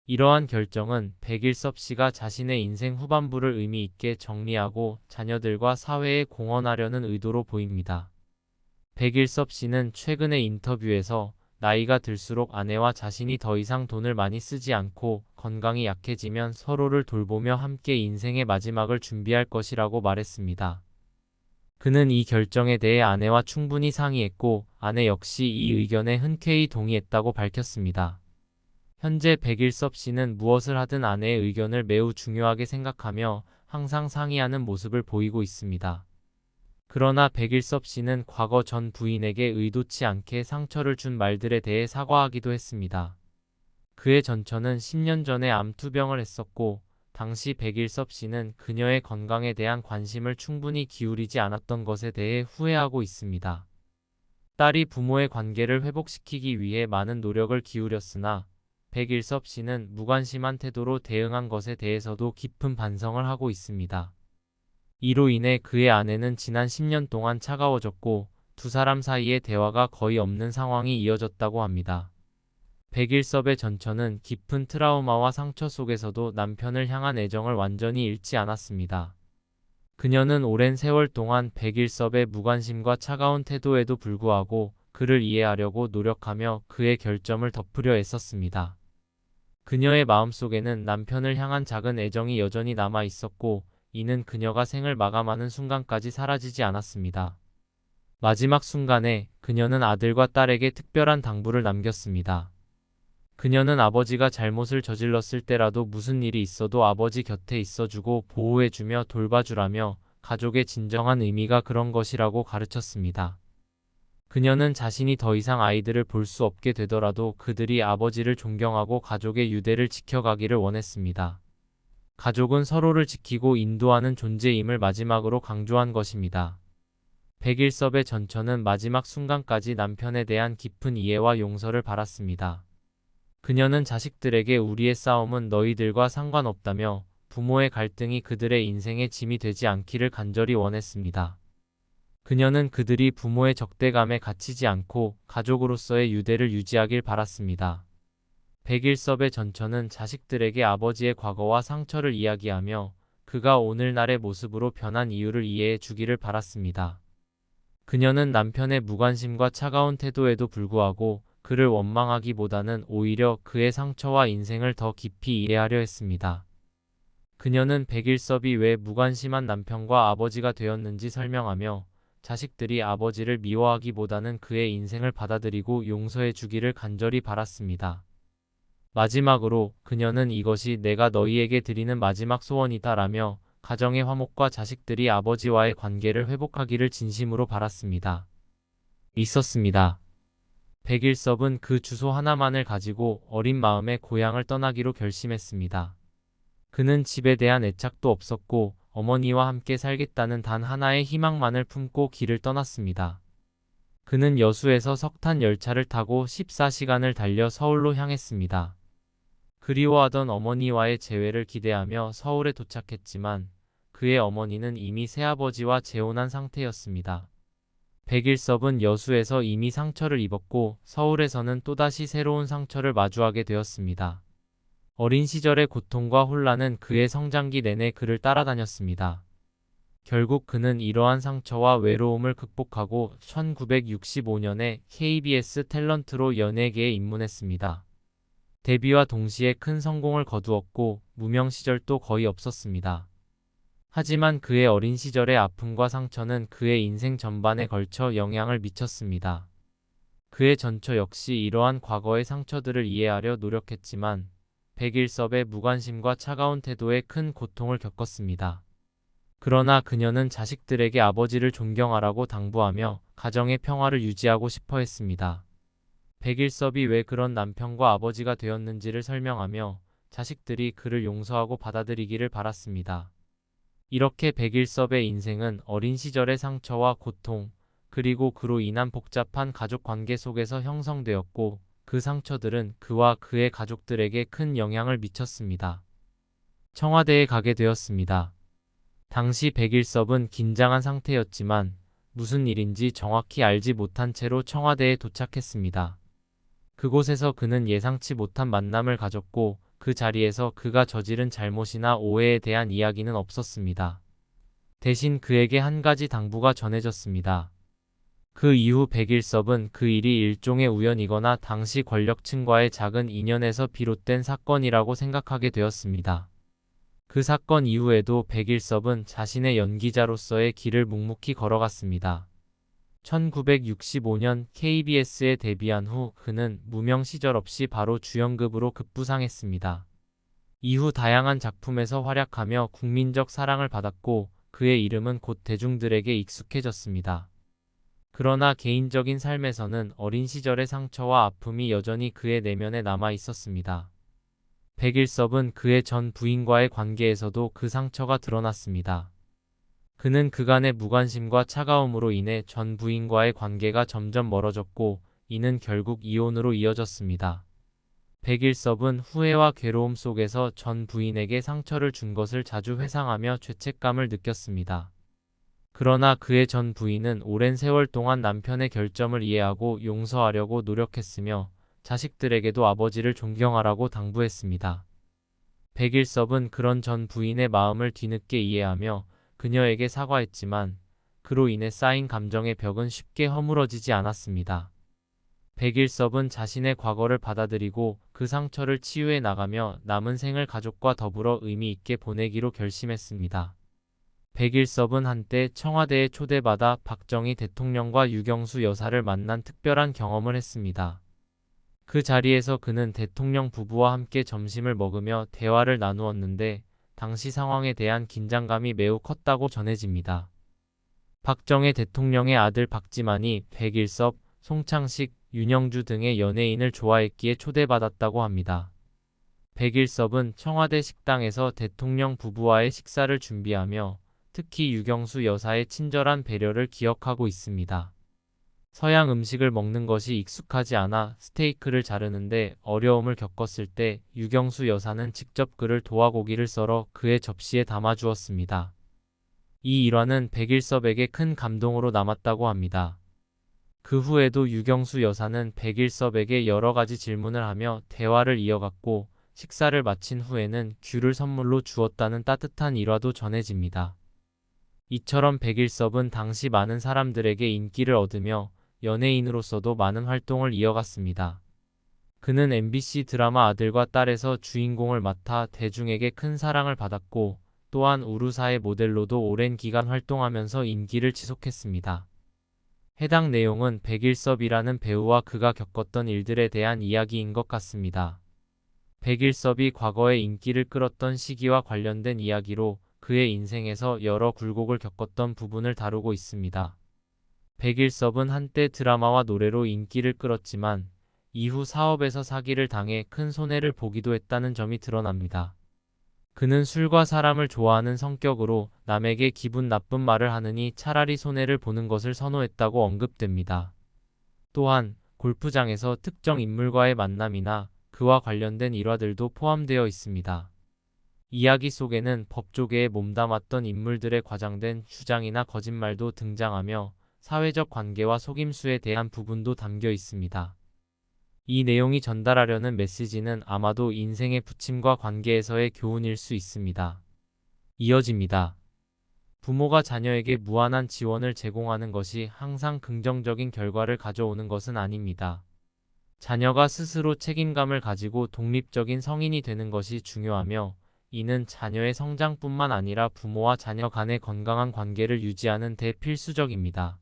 이러한 결정은 백일섭 씨가 자신의 인생 후반부를 의미 있게 정리하고 자녀들과 사회에 공헌하려는 의도로 보입니다. 백일섭 씨는 최근의 인터뷰에서 나이가 들수록 아내와 자신이 더 이상 돈을 많이 쓰지 않고 건강이 약해지면 서로를 돌보며 함께 인생의 마지막을 준비할 것이라고 말했습니다. 그는 이 결정에 대해 아내와 충분히 상의했고 아내 역시 이 의견에 흔쾌히 동의했다고 밝혔습니다. 현재 백일섭 씨는 무엇을 하든 아내의 의견을 매우 중요하게 생각하며 항상 상의하는 모습을 보이고 있습니다. 그러나 백일섭 씨는 과거 전 부인에게 의도치 않게 상처를 준 말들에 대해 사과하기도 했습니다. 그의 전처는 10년 전에 암투병을 했었고 당시 백일섭 씨는 그녀의 건강에 대한 관심을 충분히 기울이지 않았던 것에 대해 후회하고 있습니다. 딸이 부모의 관계를 회복시키기 위해 많은 노력을 기울였으나 백일섭 씨는 무관심한 태도로 대응한 것에 대해서도 깊은 반성을 하고 있습니다. 이로 인해 그의 아내는 지난 10년 동안 차가워졌고 두 사람 사이의 대화가 거의 없는 상황이 이어졌다고 합니다. 백일섭의 전처는 깊은 트라우마와 상처 속에서도 남편을 향한 애정을 완전히 잃지 않았습니다. 그녀는 오랜 세월 동안 백일섭의 무관심과 차가운 태도에도 불구하고 그를 이해하려고 노력하며 그의 결점을 덮으려 애썼습니다. 그녀의 마음속에는 남편을 향한 작은 애정이 여전히 남아 있었고 이는 그녀가 생을 마감하는 순간까지 사라지지 않았습니다. 마지막 순간에 그녀는 아들과 딸에게 특별한 당부를 남겼습니다. 그녀는 아버지가 잘못을 저질렀을 때라도 무슨 일이 있어도 아버지 곁에 있어주고 보호해주며 돌봐주라며 가족의 진정한 의미가 그런 것이라고 가르쳤습니다. 그녀는 자신이 더 이상 아이들을 볼 수 없게 되더라도 그들이 아버지를 존경하고 가족의 유대를 지켜가기를 원했습니다. 가족은 서로를 지키고 인도하는 존재임을 마지막으로 강조한 것입니다. 백일섭의 전처는 마지막 순간까지 남편에 대한 깊은 이해와 용서를 바랐습니다. 그녀는 자식들에게 우리의 싸움은 너희들과 상관없다며 부모의 갈등이 그들의 인생의 짐이 되지 않기를 간절히 원했습니다. 그녀는 그들이 부모의 적대감에 갇히지 않고 가족으로서의 유대를 유지하길 바랐습니다. 백일섭의 전처는 자식들에게 아버지의 과거와 상처를 이야기하며 그가 오늘날의 모습으로 변한 이유를 이해해 주기를 바랐습니다. 그녀는 남편의 무관심과 차가운 태도에도 불구하고 그를 원망하기보다는 오히려 그의 상처와 인생을 더 깊이 이해하려 했습니다. 그녀는 백일섭이 왜 무관심한 남편과 아버지가 되었는지 설명하며 자식들이 아버지를 미워하기보다는 그의 인생을 받아들이고 용서해 주기를 간절히 바랐습니다. 마지막으로 그녀는 이것이 내가 너희에게 드리는 마지막 소원이다 라며 가정의 화목과 자식들이 아버지와의 관계를 회복하기를 진심으로 바랐습니다. 있었습니다. 백일섭은 그 주소 하나만을 가지고 어린 마음에 고향을 떠나기로 결심했습니다. 그는 집에 대한 애착도 없었고 어머니와 함께 살겠다는 단 하나의 희망만을 품고 길을 떠났습니다. 그는 여수에서 석탄 열차를 타고 14시간을 달려 서울로 향했습니다. 그리워하던 어머니와의 재회를 기대하며 서울에 도착했지만 그의 어머니는 이미 새아버지와 재혼한 상태였습니다. 백일섭은 여수에서 이미 상처를 입었고 서울에서는 또다시 새로운 상처를 마주하게 되었습니다. 어린 시절의 고통과 혼란은 그의 성장기 내내 그를 따라다녔습니다. 결국 그는 이러한 상처와 외로움을 극복하고 1965년에 KBS 탤런트로 연예계에 입문했습니다. 데뷔와 동시에 큰 성공을 거두었고 무명 시절도 거의 없었습니다. 하지만 그의 어린 시절의 아픔과 상처는 그의 인생 전반에 걸쳐 영향을 미쳤습니다. 그의 전처 역시 이러한 과거의 상처들을 이해하려 노력했지만 백일섭의 무관심과 차가운 태도에 큰 고통을 겪었습니다. 그러나 그녀는 자식들에게 아버지를 존경하라고 당부하며 가정의 평화를 유지하고 싶어 했습니다. 백일섭이 왜 그런 남편과 아버지가 되었는지를 설명하며 자식들이 그를 용서하고 받아들이기를 바랐습니다. 이렇게 백일섭의 인생은 어린 시절의 상처와 고통, 그리고 그로 인한 복잡한 가족 관계 속에서 형성되었고 그 상처들은 그와 그의 가족들에게 큰 영향을 미쳤습니다. 청와대에 가게 되었습니다. 당시 백일섭은 긴장한 상태였지만 무슨 일인지 정확히 알지 못한 채로 청와대에 도착했습니다. 그곳에서 그는 예상치 못한 만남을 가졌고 그 자리에서 그가 저지른 잘못이나 오해에 대한 이야기는 없었습니다. 대신 그에게 한 가지 당부가 전해졌습니다. 그 이후 백일섭은 그 일이 일종의 우연이거나 당시 권력층과의 작은 인연에서 비롯된 사건이라고 생각하게 되었습니다. 그 사건 이후에도 백일섭은 자신의 연기자로서의 길을 묵묵히 걸어갔습니다. 1965년 KBS에 데뷔한 후 그는 무명 시절 없이 바로 주연급으로 급부상했습니다. 이후 다양한 작품에서 활약하며 국민적 사랑을 받았고 그의 이름은 곧 대중들에게 익숙해졌습니다. 그러나 개인적인 삶에서는 어린 시절의 상처와 아픔이 여전히 그의 내면에 남아 있었습니다. 백일섭은 그의 전 부인과의 관계에서도 그 상처가 드러났습니다. 그는 그간의 무관심과 차가움으로 인해 전 부인과의 관계가 점점 멀어졌고 이는 결국 이혼으로 이어졌습니다. 백일섭은 후회와 괴로움 속에서 전 부인에게 상처를 준 것을 자주 회상하며 죄책감을 느꼈습니다. 그러나 그의 전 부인은 오랜 세월 동안 남편의 결점을 이해하고 용서하려고 노력했으며 자식들에게도 아버지를 존경하라고 당부했습니다. 백일섭은 그런 전 부인의 마음을 뒤늦게 이해하며 그녀에게 사과했지만 그로 인해 쌓인 감정의 벽은 쉽게 허물어지지 않았습니다. 백일섭은 자신의 과거를 받아들이고 그 상처를 치유해 나가며 남은 생을 가족과 더불어 의미 있게 보내기로 결심했습니다. 백일섭은 한때 청와대에 초대받아 박정희 대통령과 유경수 여사를 만난 특별한 경험을 했습니다. 그 자리에서 그는 대통령 부부와 함께 점심을 먹으며 대화를 나누었는데 당시 상황에 대한 긴장감이 매우 컸다고 전해집니다. 박정희 대통령의 아들 박지만이 백일섭, 송창식, 윤영주 등의 연예인을 좋아했기에 초대받았다고 합니다. 백일섭은 청와대 식당에서 대통령 부부와의 식사를 준비하며 특히 유경수 여사의 친절한 배려를 기억하고 있습니다. 서양 음식을 먹는 것이 익숙하지 않아 스테이크를 자르는데 어려움을 겪었을 때 유경수 여사는 직접 그를 도와 고기를 썰어 그의 접시에 담아주었습니다. 이 일화는 백일섭에게 큰 감동으로 남았다고 합니다. 그 후에도 유경수 여사는 백일섭에게 여러 가지 질문을 하며 대화를 이어갔고 식사를 마친 후에는 귤을 선물로 주었다는 따뜻한 일화도 전해집니다. 이처럼 백일섭은 당시 많은 사람들에게 인기를 얻으며 연예인으로서도 많은 활동을 이어갔습니다. 그는 MBC 드라마 아들과 딸에서 주인공을 맡아 대중에게 큰 사랑을 받았고 또한 우루사의 모델로도 오랜 기간 활동하면서 인기를 지속했습니다. 해당 내용은 백일섭이라는 배우와 그가 겪었던 일들에 대한 이야기인 것 같습니다. 백일섭이 과거에 인기를 끌었던 시기와 관련된 이야기로 그의 인생에서 여러 굴곡을 겪었던 부분을 다루고 있습니다. 백일섭은 한때 드라마와 노래로 인기를 끌었지만 이후 사업에서 사기를 당해 큰 손해를 보기도 했다는 점이 드러납니다. 그는 술과 사람을 좋아하는 성격으로 남에게 기분 나쁜 말을 하느니 차라리 손해를 보는 것을 선호했다고 언급됩니다. 또한 골프장에서 특정 인물과의 만남이나 그와 관련된 일화들도 포함되어 있습니다. 이야기 속에는 법조계에 몸담았던 인물들의 과장된 주장이나 거짓말도 등장하며 사회적 관계와 속임수에 대한 부분도 담겨 있습니다. 이 내용이 전달하려는 메시지는 아마도 인생의 부침과 관계에서의 교훈일 수 있습니다. 이어집니다. 부모가 자녀에게 무한한 지원을 제공하는 것이 항상 긍정적인 결과를 가져오는 것은 아닙니다. 자녀가 스스로 책임감을 가지고 독립적인 성인이 되는 것이 중요하며 이는 자녀의 성장뿐만 아니라 부모와 자녀 간의 건강한 관계를 유지하는 데 필수적입니다.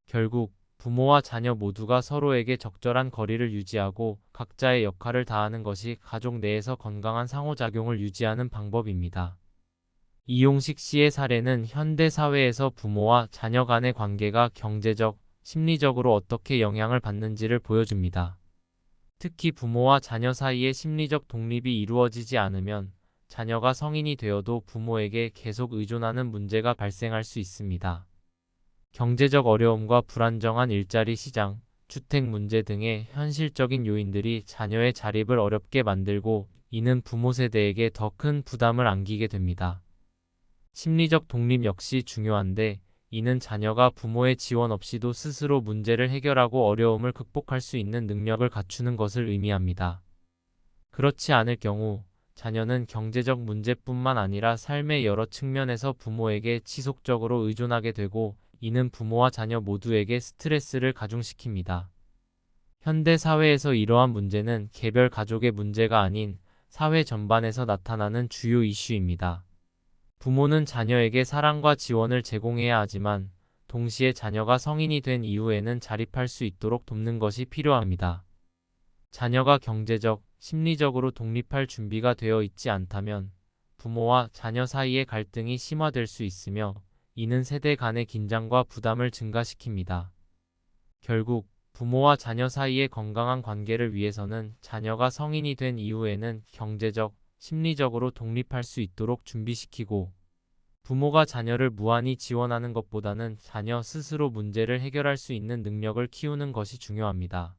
결국 부모와 자녀 모두가 서로에게 적절한 거리를 유지하고 각자의 역할을 다하는 것이 가족 내에서 건강한 상호작용을 유지하는 방법입니다. 이용식 씨의 사례는 현대 사회에서 부모와 자녀 간의 관계가 경제적, 심리적으로 어떻게 영향을 받는지를 보여줍니다. 특히 부모와 자녀 사이의 심리적 독립이 이루어지지 않으면 자녀가 성인이 되어도 부모에게 계속 의존하는 문제가 발생할 수 있습니다. 경제적 어려움과 불안정한 일자리 시장, 주택 문제 등의 현실적인 요인들이 자녀의 자립을 어렵게 만들고 이는 부모 세대에게 더 큰 부담을 안기게 됩니다. 심리적 독립 역시 중요한데 이는 자녀가 부모의 지원 없이도 스스로 문제를 해결하고 어려움을 극복할 수 있는 능력을 갖추는 것을 의미합니다. 그렇지 않을 경우 자녀는 경제적 문제뿐만 아니라 삶의 여러 측면에서 부모에게 지속적으로 의존하게 되고, 이는 부모와 자녀 모두에게 스트레스를 가중시킵니다. 현대 사회에서 이러한 문제는 개별 가족의 문제가 아닌 사회 전반에서 나타나는 주요 이슈입니다. 부모는 자녀에게 사랑과 지원을 제공해야 하지만, 동시에 자녀가 성인이 된 이후에는 자립할 수 있도록 돕는 것이 필요합니다. 자녀가 경제적, 심리적으로 독립할 준비가 되어 있지 않다면 부모와 자녀 사이의 갈등이 심화될 수 있으며, 이는 세대 간의 긴장과 부담을 증가시킵니다. 결국 부모와 자녀 사이의 건강한 관계를 위해서는 자녀가 성인이 된 이후에는 경제적, 심리적으로 독립할 수 있도록 준비시키고, 부모가 자녀를 무한히 지원하는 것보다는 자녀 스스로 문제를 해결할 수 있는 능력을 키우는 것이 중요합니다.